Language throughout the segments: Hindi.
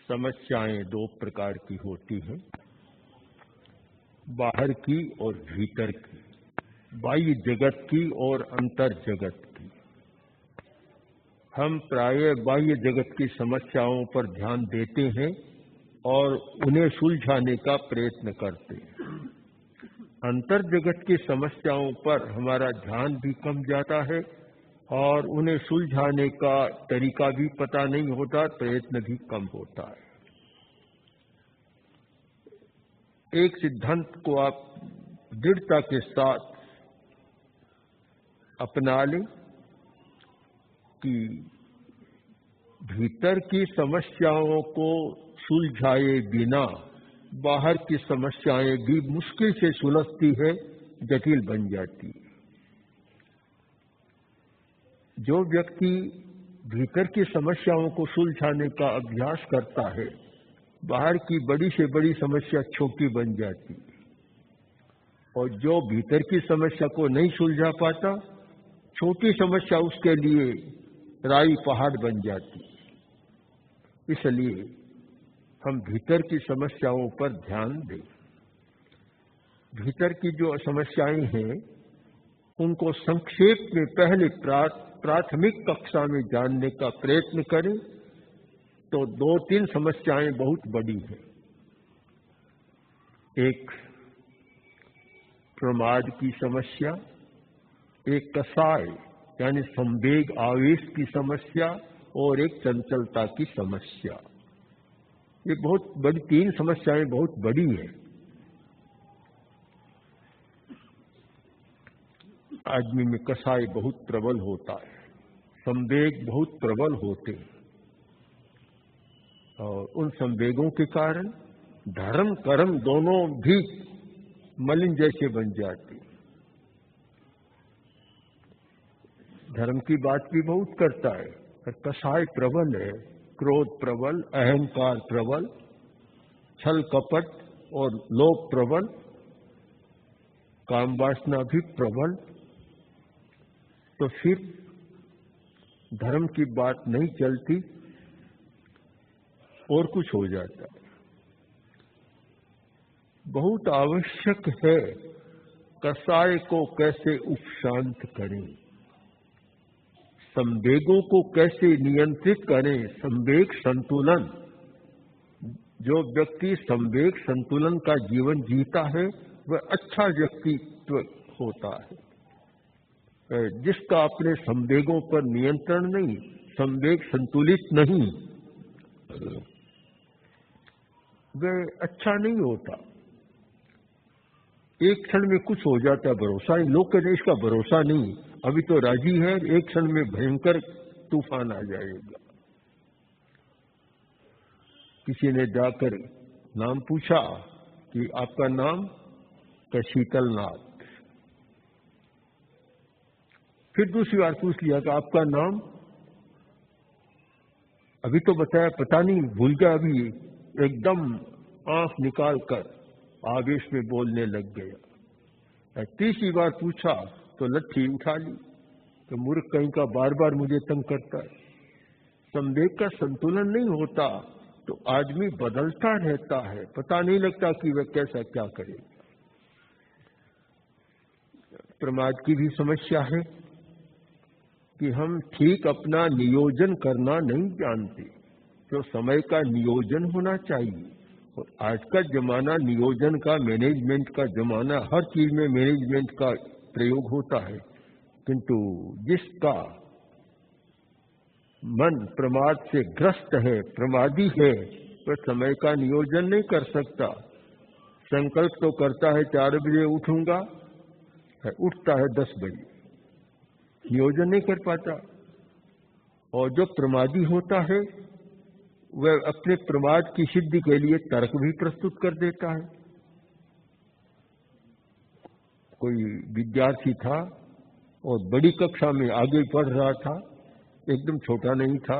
समस्याएं दो प्रकार की होती हैं, बाहर की और भीतर की, बाह्य जगत की और अंतर जगत की। हम प्रायः बाह्य जगत की समस्याओं पर ध्यान देते हैं और उन्हें सुलझाने का प्रयत्न करते हैं। अंतर जगत की समस्याओं पर हमारा ध्यान भी कम जाता है और उन्हें सुलझाने का तरीका भी पता नहीं होता, प्रयत्न भी कम होता है। एक सिद्धांत को आप दृढ़ता के साथ अपना लें कि भीतर की समस्याओं को सुलझाए बिना बाहर की समस्याएं भी मुश्किल से सुलझती है, जटिल बन जाती है। जो व्यक्ति भीतर की समस्याओं को सुलझाने का अभ्यास करता है, बाहर की बड़ी से बड़ी समस्या छोटी बन जाती है, और जो भीतर की समस्या को नहीं सुलझा पाता, छोटी समस्या उसके लिए राई पहाड़ बन जाती है। इसलिए हम भीतर की समस्याओं पर ध्यान दें। भीतर की जो समस्याएं हैं उनको संक्षेप में पहले प्राथमिक कक्षा में जानने का प्रयत्न करें तो दो तीन समस्याएं बहुत बड़ी हैं। एक प्रमाद की समस्या, एक कसाय यानी संवेग आवेश की समस्या, और एक चंचलता की समस्या। ये बहुत बड़ी तीन समस्याएं बहुत बड़ी हैं। आदमी में कसाय बहुत प्रबल होता है, संवेग बहुत प्रबल होते हैं, और उन संवेगों के कारण धर्म कर्म दोनों भी मलिन जैसे बन जाते। धर्म की बात भी बहुत करता है, पर कसाय प्रबल है, क्रोध प्रबल, अहंकार प्रबल, छल कपट और लोभ प्रबल, काम वासना भी प्रबल। तो फिर धर्म की बात नहीं चलती और कुछ हो जाता है। बहुत आवश्यक है कसाय को कैसे उपशांत करें, संवेगों को कैसे नियंत्रित करें। संवेग संतुलन, जो व्यक्ति संवेग संतुलन का जीवन जीता है वह अच्छा व्यक्तित्व होता है। जिसका अपने संवेगों पर नियंत्रण नहीं, संवेग संतुलित नहीं, वह अच्छा नहीं होता। एक क्षण में कुछ हो जाता है, भरोसा नहीं। लोग कहते इसका भरोसा नहीं, अभी तो राजी है, एक क्षण में भयंकर तूफान आ जाएगा। किसी ने जाकर नाम पूछा कि आपका नाम? तो शीतलनाथ। फिर दूसरी बार पूछ लिया कि आपका नाम? अभी तो बताया, पता नहीं, भूल गया। अभी एकदम आंख निकाल कर आवेश में बोलने लग गया। तीसरी बार पूछा तो लट्ठी उठा ली। तो मूर्ख कहीं का बार बार मुझे तंग करता है। संवेग का संतुलन नहीं होता तो आदमी बदलता रहता है, पता नहीं लगता कि वह कैसा क्या करेगा। प्रमाद की भी समस्या है कि हम ठीक अपना नियोजन करना नहीं जानते। तो समय का नियोजन होना चाहिए, और आज का जमाना नियोजन का, मैनेजमेंट का जमाना, हर चीज में मैनेजमेंट का प्रयोग होता है। किंतु जिसका मन प्रमाद से ग्रस्त है, प्रमादी है, वह समय का नियोजन नहीं कर सकता। संकल्प तो करता है 4 बजे उठूंगा, उठता है 10 बजे, नियोजन नहीं कर पाता। और जो प्रमादी होता है वह अपने प्रमाद की सिद्धि के लिए तर्क भी प्रस्तुत कर देता है। कोई विद्यार्थी था और बड़ी कक्षा में आगे पढ़ रहा था, एकदम छोटा नहीं था,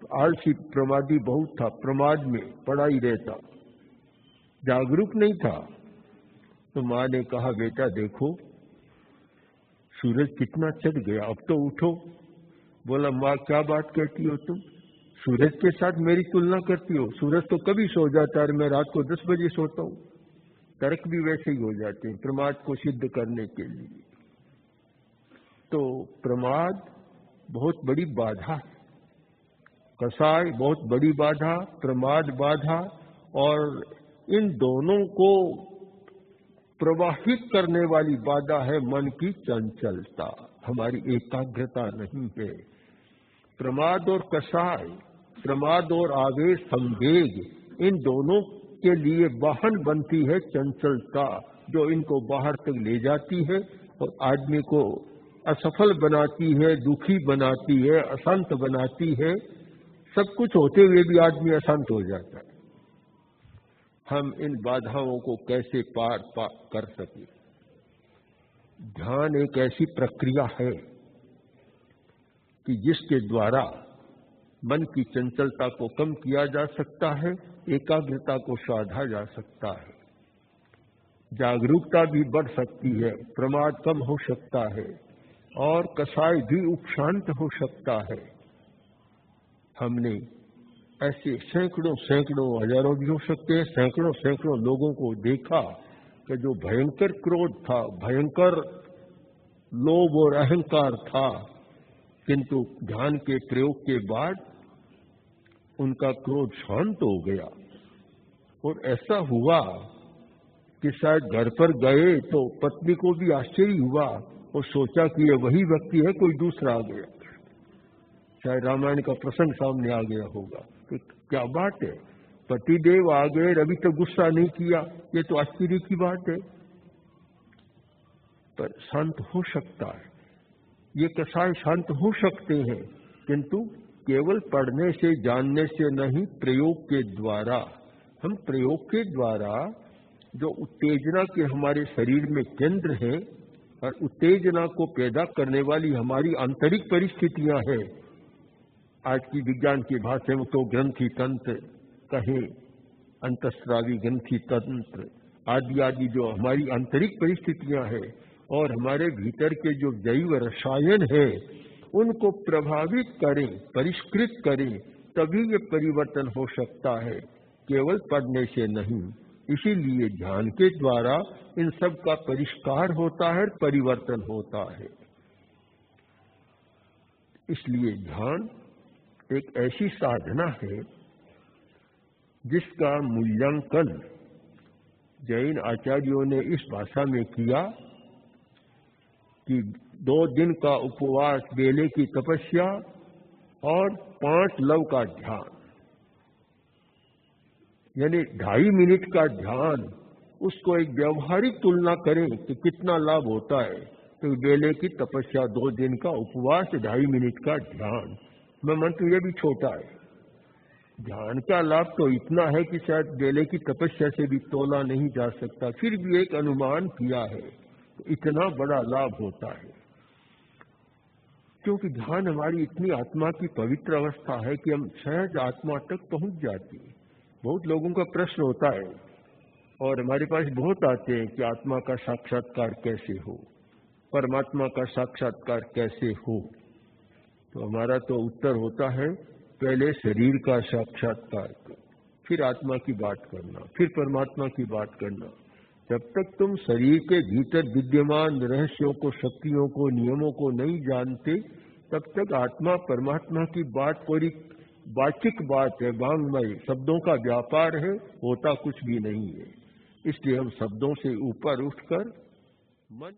तो आलसी प्रमादी बहुत था, प्रमाद में पड़ा ही रहता, जागरूक नहीं था। तो माँ ने कहा, बेटा देखो सूरज कितना चढ़ गया, अब तो उठो। बोला, माँ क्या बात कहती हो तुम, सूरज के साथ मेरी तुलना करती हो? सूरज तो कभी सो जाता है, मैं रात को 10 बजे सोता हूं। तर्क भी वैसे ही हो जाते हैं प्रमाद को सिद्ध करने के लिए। तो प्रमाद बहुत बड़ी बाधा है, कसाय बहुत बड़ी बाधा, प्रमाद बाधा, और इन दोनों को प्रवाहित करने वाली बाधा है मन की चंचलता, हमारी एकाग्रता नहीं है। प्रमाद और कसाय, प्रमाद और आवेश संवेग, इन दोनों के लिए वाहन बनती है चंचलता, जो इनको बाहर तक ले जाती है और आदमी को असफल बनाती है, दुखी बनाती है, अशांत बनाती है। सब कुछ होते हुए भी आदमी अशांत हो जाता है। हम इन बाधाओं को कैसे पार कर सके? ध्यान एक ऐसी प्रक्रिया है कि जिसके द्वारा मन की चंचलता को कम किया जा सकता है, एकाग्रता को साधा जा सकता है, जागरूकता भी बढ़ सकती है, प्रमाद कम हो सकता है और कसाय भी उपशांत हो सकता है। हमने ऐसे सैकड़ों सैकड़ों, हजारों भी हो सकते हैं, सैकड़ों सैकड़ों लोगों को देखा कि जो भयंकर क्रोध था, भयंकर लोभ और अहंकार था, किंतु ध्यान के प्रयोग के बाद उनका क्रोध शांत हो गया। और ऐसा हुआ कि शायद घर पर गए तो पत्नी को भी आश्चर्य हुआ और सोचा कि ये वही व्यक्ति है, कोई दूसरा आ गया। शायद रामायण का प्रसंग सामने आ गया होगा कि क्या बात है, पतिदेव आ गए, अभी तो गुस्सा नहीं किया, ये तो आश्चर्य की बात है। पर शांत हो सकता है, ये कसाय शांत हो सकते हैं, किंतु केवल पढ़ने से जानने से नहीं, प्रयोग के द्वारा। हम प्रयोग के द्वारा जो उत्तेजना के हमारे शरीर में केंद्र हैं और उत्तेजना को पैदा करने वाली हमारी आंतरिक परिस्थितियां हैं, आज की विज्ञान की भाषा में तो ग्रंथि तंत्र कहें, अंतस्रावी ग्रंथि तंत्र आदि आदि जो हमारी आंतरिक परिस्थितियां हैं और हमारे भीतर के जो जैव रसायन है, उनको प्रभावित करें, परिष्कृत करें, तभी ये परिवर्तन हो सकता है, केवल पढ़ने से नहीं। इसीलिए ध्यान के द्वारा इन सब का परिष्कार होता है, परिवर्तन होता है। इसलिए ध्यान एक ऐसी साधना है जिसका मूल्यांकन जैन आचार्यों ने इस भाषा में किया कि 2 दिन का उपवास, बेले की तपस्या और 5 लव का ध्यान, यानी 2.5 मिनट का ध्यान, उसको एक व्यवहारिक तुलना करें कि कितना लाभ होता है। तो बेले की तपस्या, 2 दिन का उपवास, 2.5 मिनट का ध्यान। मैं मानता हूं यह भी छोटा है। ध्यान का लाभ तो इतना है कि शायद बेले की तपस्या से भी तोला नहीं जा सकता, फिर भी एक अनुमान किया है, तो इतना बड़ा लाभ होता है। क्योंकि ध्यान हमारी इतनी आत्मा की पवित्र अवस्था है कि हम सहज आत्मा तक पहुंच जाती है। बहुत लोगों का प्रश्न होता है और हमारे पास बहुत आते हैं कि आत्मा का साक्षात्कार कैसे हो, परमात्मा का साक्षात्कार कैसे हो। तो हमारा तो उत्तर होता है, पहले शरीर का साक्षात्कार करो, फिर आत्मा की बात करना, फिर परमात्मा की बात करना। जब तक तुम शरीर के भीतर विद्यमान रहस्यों को, शक्तियों को, नियमों को नहीं जानते, तब तक आत्मा परमात्मा की बात पूरी वाचिक बात है, वांग्मय शब्दों का व्यापार है, होता कुछ भी नहीं है। इसलिए हम शब्दों से ऊपर उठकर मन